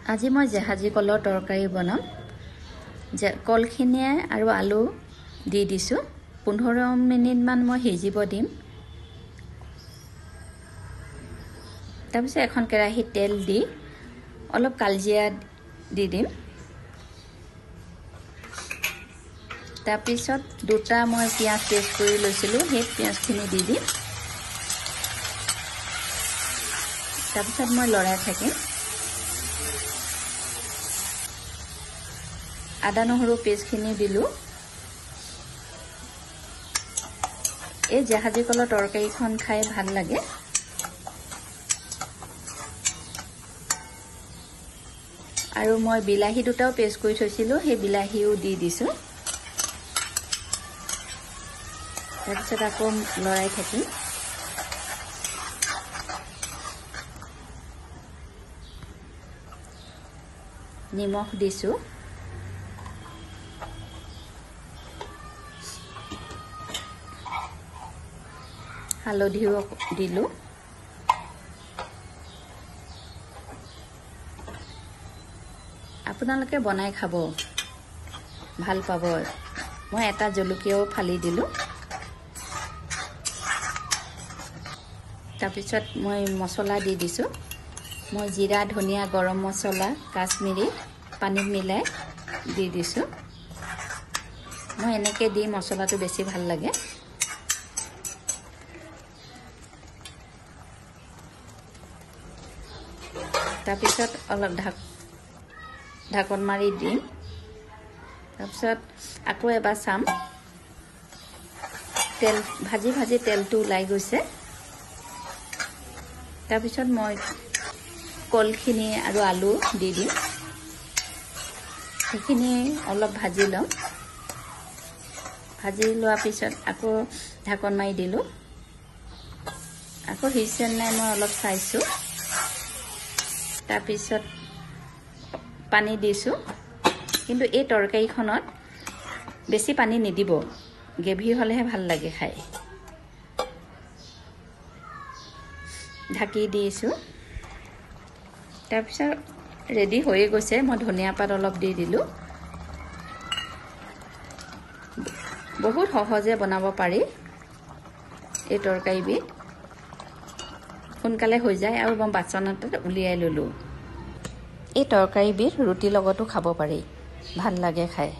আজি মই জাহাজী কলৰ তৰকাৰী বনাম। কলখিনিয়ে আৰু আলু দি দিছোঁ। 15 মিনিটমান মই সিজিব দিম। তাৰপিছত এখন কেৰাহীত তেল দি অলপ কালজিৰা দি দিম। তাৰপিছত দুটা মই পিঁয়াজ পেষ্ট কৰি লৈছিলোঁ, সেই পিঁয়াজখিনি দি দিম। তাৰপিছত মই লৰাই থাকিম। আদা নহৰু পেষ্টখিনি দিলোঁ। এই জাহাজী কলৰ তৰকাৰীখন খাই ভাল লাগে। আৰু মই বিলাহী দুটাও পেষ্ট কৰি থৈছিলোঁ, সেই বিলাহীও দি দিছোঁ। তাৰপিছত আকৌ লৰাই থাকিম। নিমখ দিছোঁ। হালধিও দিলোঁ। আপোনালোকে বনাই খাব, ভাল পাব। মই এটা জলকীয়াও ফালি দিলোঁ। তাৰপিছত মই মছলা দি দিছোঁ। মই জিৰা, ধনিয়া, গৰম মছলা, কাশ্মীৰী পানীত মিলাই দি দিছোঁ। মই এনেকৈ দি মছলাটো বেছি ভাল লাগে। তাৰপিছত অলপ ঢাকন মাৰি দিম। তাৰপিছত আকৌ এবাৰ চাম। তেল ভাজি ভাজি তেলটো ওলাই গৈছে। তাৰপিছত মই কলখিনি আৰু আলু দি দিম। সেইখিনি অলপ ভাজি ল'ম। ভাজি লোৱাৰ পিছত আকৌ ঢাকন মাৰি দিলোঁ। আকৌ সিজিছে নাই মই অলপ চাইছোঁ। তাৰপিছত পানী দিছোঁ। কিন্তু এই তৰকাৰীখনত বেছি পানী নিদিব, গ্ৰেভি হ'লেহে ভাল লাগে খাই। ঢাকি দিছোঁ। তাৰপিছত ৰেডি হৈয়ে গৈছে। মই ধনিয়া পাত অলপ দি দিলোঁ। বহুত সহজে বনাব পাৰি এই তৰকাৰীবিধ। সোনকালে হৈ যায় আৰু মই বাচন এটাত উলিয়াই ল'লোঁ। এই তৰকাৰীবিধ ৰুটিৰ লগতো খাব পাৰি, ভাল লাগে খাই।